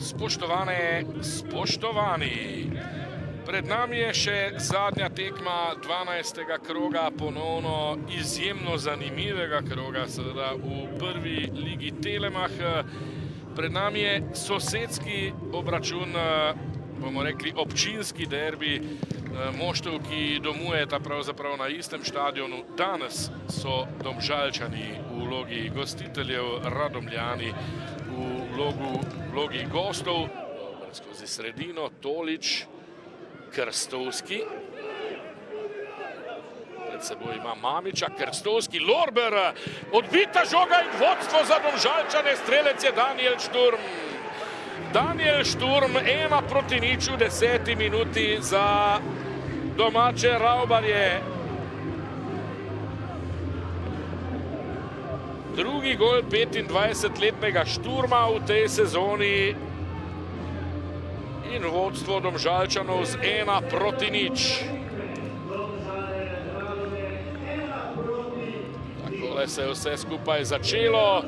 Spoštovane, spoštovani, pred nami je še zadnja tekma 12. kroga, ponovno izjemno zanimivega kroga, seveda v prvi ligi Telemach. Pred nami je sosedski obračun, bomo rekli občinski derbi moštev, ki domujeta pravzaprav na istem štadionu. Danes so Domžalčani v vlogi gostiteljev, Radomljani v vlogi gostov. Skozi sredino Tolič, Krstovski. Pred seboj ima Mamiča, Krstovski, Lorber. Odbita žoga in vodstvo za Domžalčane. Strelec je Daniel Šturm. Daniel Šturm, 1-0 v 10. minuti za domače Ravbarje. Drugi gol 25-letnega Šturma v tej sezoni in vodstvo Domžalčanov z 1-0. Takole se je vse skupaj začelo.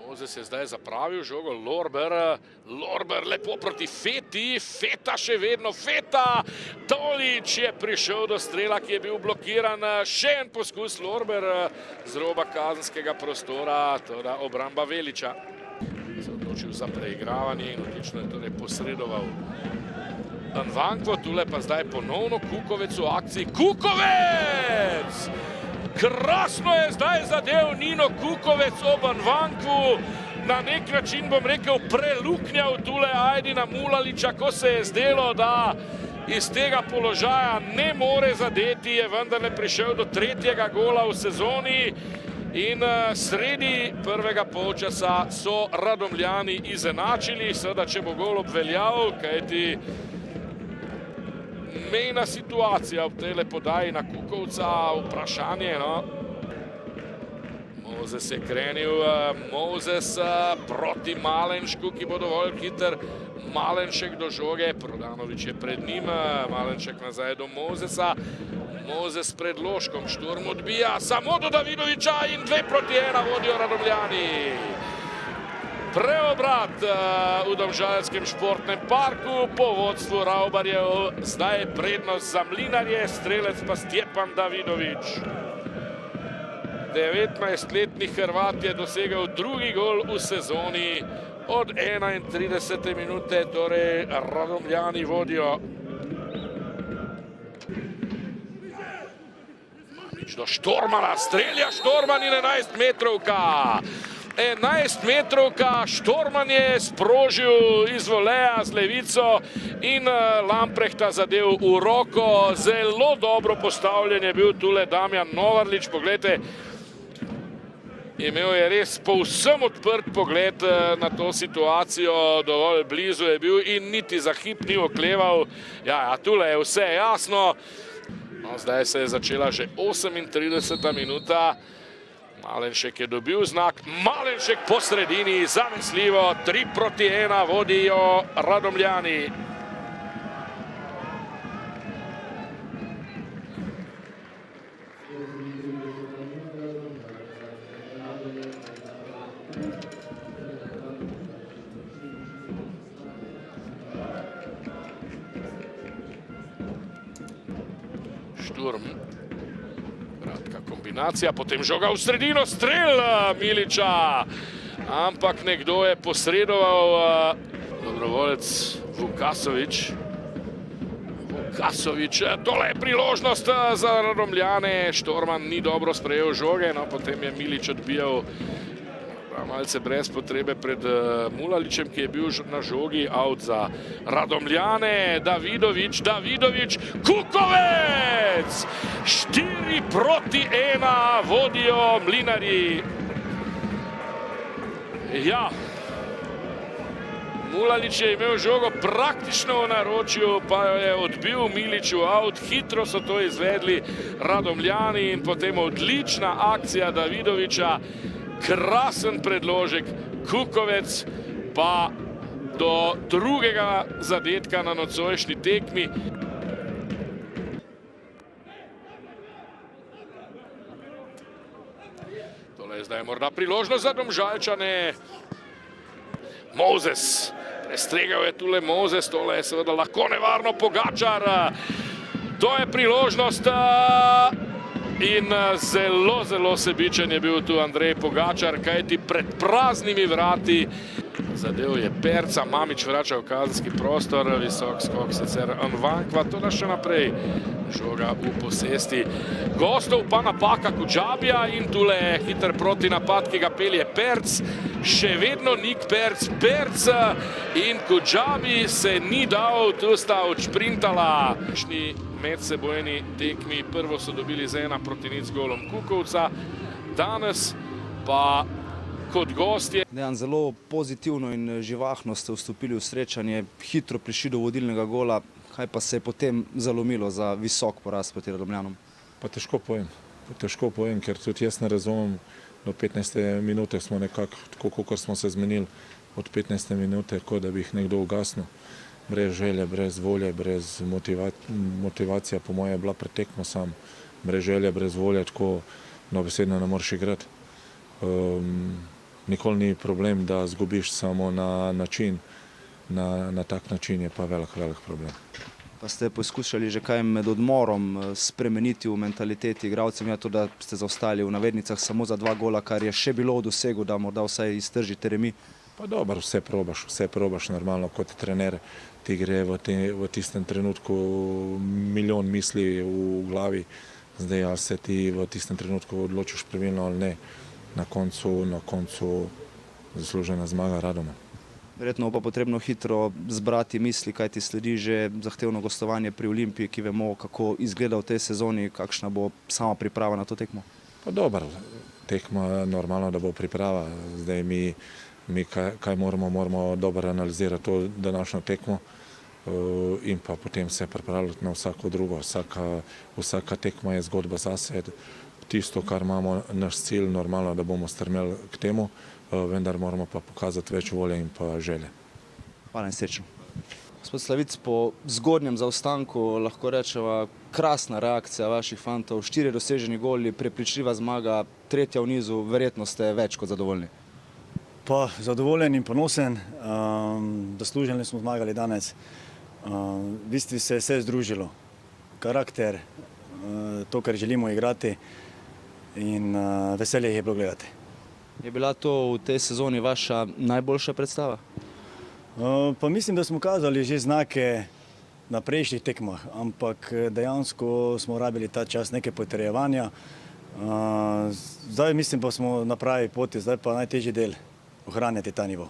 Mozes je zdaj zapravil žogo, Lorber lepo proti Feti, Feta še vedno, Feta, Tolič je prišel do strela, ki je bil blokiran, še en poskus Lorber z roba kazenskega prostora, toda obramba Veliča. Se odločil za preigravanje in odlično je torej posredoval Nvankvo, tule pa zdaj ponovno Kukovec v akciji, Kukovec! Krasno je zdaj zadev Nino Kukovec ob Nvankvu, na nek način bom rekel preluknjal tule Ajdina Mulaliča, ko se je zdelo, da iz tega položaja ne more zadeti, je vendarle prišel do tretjega gola v sezoni in sredi prvega polčasa so Radomljani izenačili, seveda če bo gol obveljal, kajti mejna situacija v tejle podaji na Kukovca, vprašanje, no. Mozes je krenil, Mozes proti Malenšku, ki bo dovolj hiter, Malenšek do žoge, Prodanovič je pred njim, Malenšek nazaj do Mozesa, Mozes pred Loškom, Šturm odbija samo do Davidoviča in 2-1 vodijo Radomljani. Preobrat v Domžalskem športnem parku po vodstvu Ravbarjev, zdaj prednost za Mlinarje, strelec pa Stjepan Davidovič. 19-letni Hrvat je dosegel drugi gol v sezoni od 31. minute, torej Radomljani vodijo. Mamič do Štormana, strelja Štorman in 11-metrovka. 11-metrovka, Štorman je sprožil iz voleja z levico in Lamprehta zadev v roko. Zelo dobro postavljen je bil tule Damjan Novarlič, poglejte, imel je res povsem odprt pogled na to situacijo, dovolj blizu je bil in niti za hip ni okleval. Ja, tule je vse jasno. No, zdaj se je začela že 38. minuta. Malenšek je dobil znak, Malenšek po sredini, zanesljivo, 3-1 vodijo Radomljani. Šturm. Kombinacija, potem žoga v sredino, strel Miliča, ampak nekdo je posredoval, dobrovolec Vukasovič. Tole je priložnost za Radomljane, Štorman ni dobro sprejel žoge, no potem je Milič odbijal malce brez potrebe pred Mulaličem, ki je bil na žogi, out za Radomljane, Davidovič, Kukovec! 4-1 vodijo Mlinarji. Ja, Mulalič je imel žogo praktično v naročju, pa jo je odbil Miliču out, hitro so to izvedli Radomljani in potem odlična akcija Davidoviča, krasen predložek, Kukovec pa do drugega zadetka na nocojšnji tekmi. Tole je zdaj morda priložnost za Domžalčane. Mozes, prestregal je tule Mozes, tole je seveda lahko nevarno Pogačar. To je priložnost in zelo, zelo sebičen je bil tu Andrej Pogačar, kajti pred praznimi vrati zadev je Perca, Mamić vrača v kazenski prostor, visok skok sicer Nwankwa, to da še naprej žoga v posesti gostov, pa napaka Kudžabija in tule hiter protinapad, ki ga pelje Perc, še vedno Nik Perc in Kudžabi se ni dal, tu sta odšprintala. Medsebojni tekmi, prvo so dobili z 1-0 golom Kukovca, danes pa kot gostje. Dejan, zelo pozitivno in živahno ste vstopili v srečanje, hitro prišli do vodilnega gola, kaj pa se je potem zalomilo za visok poraz proti Radomljanom? Pa težko povem, ker tudi jaz ne razumem, do 15. minute smo nekako, tako kot smo se zmenili, od 15. minute, kot da bi jih nekdo ugasnil. Brez želje, brez volje, brez motivacija, po moje je bila pretekmo sam. Brez želje, brez volje, tako dobesedno ne moreš igrati. Nikoli ni problem, da zgubiš samo na način, na tak način je pa velik problem. Pa ste poskušali že kaj med odmorom spremeniti v mentaliteti igralcem, to, da ste zaostali v navednicah samo za 2 gola, kar je še bilo v dosegu, da morda vsaj iztržite remi? Pa dobro, vse probaš normalno kot trener. Ti gre v tistem trenutku milijon misli v glavi. Zdaj, ali se ti v tistem trenutku odločiš pravilno ali ne. Na koncu zaslužena zmaga Radoma. Verjetno pa potrebno hitro zbrati misli, kaj ti sledi že zahtevno gostovanje pri Olimpiji, ki vemo, kako izgleda v tej sezoni, kakšna bo sama priprava na to tekmo. Pa dobro, tekma normalno, da bo priprava. Zdaj mi kaj moramo dobro analizirati to današnjo tekmo in pa potem se pripravljati na vsako drugo. Vsaka tekma je zgodba zase. Tisto, kar imamo naš cilj, normalno, da bomo strmeli k temu, vendar moramo pa pokazati več volje in pa želje. Hvala in srečno. Gospod Slavic, po zgodnjem zaostanku lahko rečeva krasna reakcija vaših fantov, 4 doseženi goli, prepričljiva zmaga, 3. v nizu, verjetno ste več kot zadovoljni. Pa zadovoljen in ponosen, zasluženo smo zmagali danes. V bistvu se je vse združilo. Karakter, to, kar želimo igrati in veselje je bilo gledati. Je bila to v tej sezoni vaša najboljša predstava? Pa mislim, da smo kazali že znake na prejšnjih tekmah, ampak dejansko smo rabili ta čas neke potrjevanja. Zdaj mislim pa smo na pravi poti, zdaj pa najtežji del ohranjati ta nivo.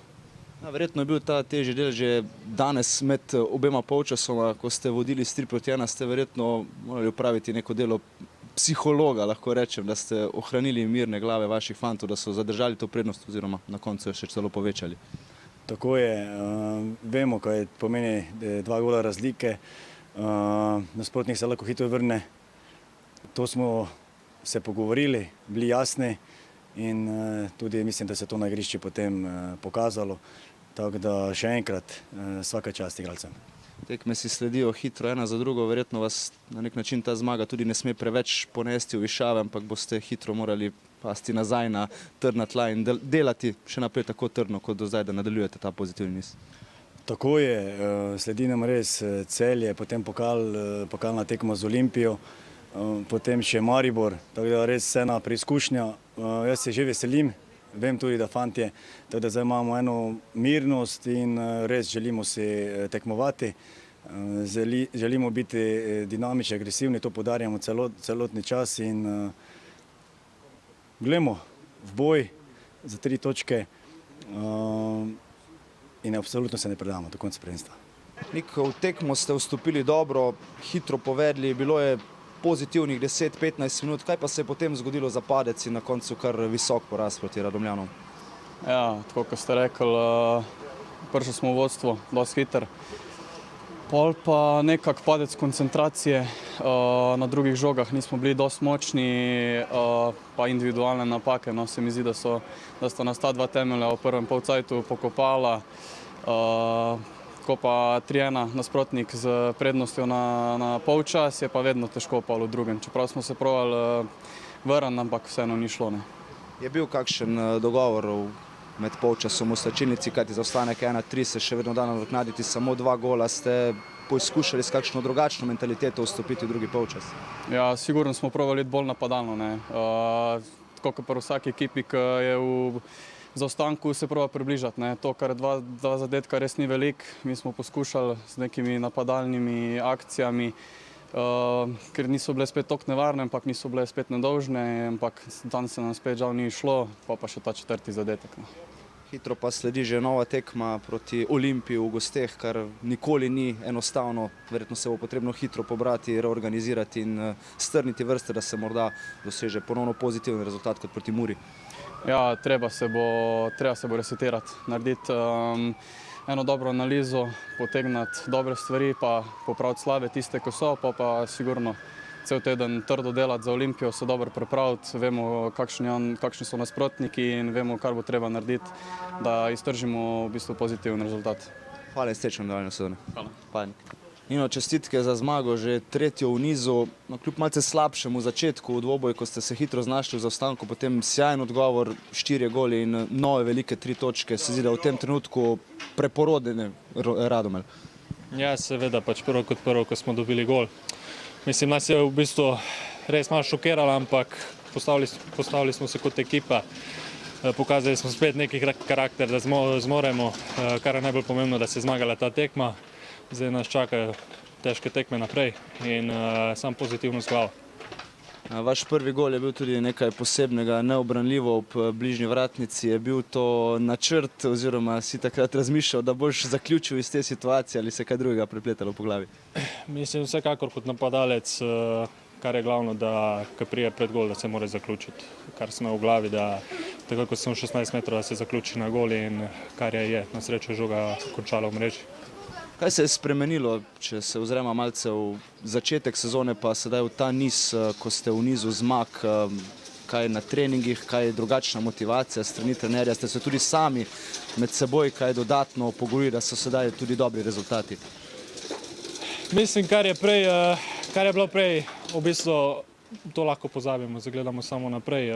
Verjetno je bil ta težji del že danes med obema polčasoma, ko ste vodili s 3-1, ste verjetno morali opraviti neko delo psihologa, lahko rečem, da ste ohranili mirne glave vaših fantov, da so zadržali to prednost oziroma na koncu še celo povečali. Tako je, vemo, kaj pomeni 2 gola razlike, nasprotnik se lahko hitro vrne. To smo se pogovorili, bili jasni in tudi mislim, da se to na igrišču potem pokazalo. Tako da še enkrat vsaka čast igralcem. Tekme si sledijo hitro ena za drugo, verjetno vas na nek način ta zmaga tudi ne sme preveč ponesti v višave, ampak boste hitro morali pasti nazaj na trdna tla in delati še naprej tako trdno, kot do zdaj, da nadaljujete ta pozitivni niz. Tako je, sledi nam res Celje, potem pokalna tekma z Olimpijo, potem še Maribor, tako da res ena preizkušnja. Jaz se že veselim, vem tudi, da fantje, tako da zdaj imamo eno mirnost in res želimo si tekmovati. Želimo biti dinamični, agresivni, to poudarjamo celotni čas in gledamo v boj za 3 točke in absolutno se ne predamo do konca prvenstva. Nik, v tekmo ste vstopili dobro, hitro povedli, bilo je pozitivnih 10-15 minut, kaj pa se je potem zgodilo za padec in na koncu kar visok poraz proti Radomljanom? Ja, tako kot ste rekli, prišli smo v vodstvo, dosti hiter. Pol pa nekak padec koncentracije, na drugih žogah nismo bili dosti močni, pa individualne napake. No, se mi zdi, da sta nas ta 2 temelja v prvem polcajtu pokopala. Ko pa 3-1 nasprotnik z prednostjo na polčas, je pa vedno težko pol v drugem. Čeprav smo se probali vrniti, ampak vseeno ni šlo. Ne. Je bil kakšen dogovor v med polčasom v slačilnici, kajti zaostanek 1-3 se še vedno da nadoknaditi samo 2 gola. Ste poizkušali s kakšno drugačno mentaliteto vstopiti v drugi polčas? Ja, sigurno smo probali iti bolj napadalno, ne. Tako kot pri vsaki ekipi, ki je v zaostanku, se proba približati, ne. To, kar dva zadetka res ni veliko, mi smo poskušali z nekimi napadalnimi akcijami, ker niso bile spet toliko nevarne, ampak niso bile spet nedolžne, ampak danes se nam spet žal ni šlo, pa še ta 4. zadetek, no. Hitro pa sledi že nova tekma proti Olimpiji v gosteh, kar nikoli ni enostavno. Verjetno se bo potrebno hitro pobrati, reorganizirati in strniti vrste, da se morda doseže ponovno pozitiven rezultat kot proti Muri. Ja, treba se bo resetirati, narediti eno dobro analizo, potegnati dobre stvari, pa popraviti slabe tiste, ko so, pa sigurno cel teden trdo delati za Olimpijo, se dobro pripraviti, vemo, kakšni so nasprotniki in vemo, kar bo treba narediti, da iztržimo v bistvu pozitiven rezultat. Hvala in srečno v nadaljevanju sezone. Hvala. Nino, čestitke za zmago, že 3. v nizu, no, kljub malce slabšemu začetku v dvoboju, ko ste se hitro znašli v zaostanku, potem sjajen odgovor, 4 goli in nove velike 3 točke, se zdi, da v tem trenutku preporodene Radomelj. Ja, seveda, pač prvo kot prvo, ko smo dobili gol. Mislim, nas je v bistvu res malo šokiralo, ampak postavili smo se kot ekipa, pokazali smo spet neki karakter, da zmoremo, kar je najbolj pomembno, da se je zmagala ta tekma. Zdaj nas čakajo težke tekme naprej in sam pozitivno glavo. Vaš prvi gol je bil tudi nekaj posebnega, neobranljivo ob bližnji vratnici. Je bil to načrt oziroma si takrat razmišljal, da boš zaključil iz te situacije ali se kaj drugega prepletalo po glavi? Mislim, vsekakor kot napadalec, kar je glavno, da ko prije pred gol, da se mora zaključiti. Kar sem v glavi, da tako kot sem 16 metrov, da se zaključi na gol in kar je na srečo žoga končala v mreži. Kaj se je spremenilo, če se ozremo malce v začetek sezone, pa sedaj v ta niz, ko ste v nizu zmag, kaj na treningih, kaj je drugačna motivacija strani trenerja, ste se tudi sami med seboj kaj dodatno pogovorili, da so sedaj tudi dobri rezultati? Mislim, kar je bilo prej, v bistvu to lahko pozabimo, zdaj gledamo samo naprej.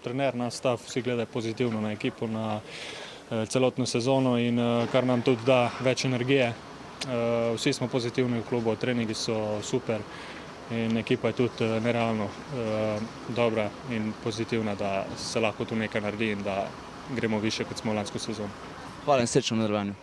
Trener, nas stav, vsi gledajo pozitivno na ekipo, na celotno sezono in kar nam tudi da več energije. Vsi smo pozitivni v klubu, treningi so super in ekipa je tudi nerealno dobra in pozitivna, da se lahko tu nekaj naredi in da gremo više kot smo lansko sezono. Hvala in srečno v nadaljevanju.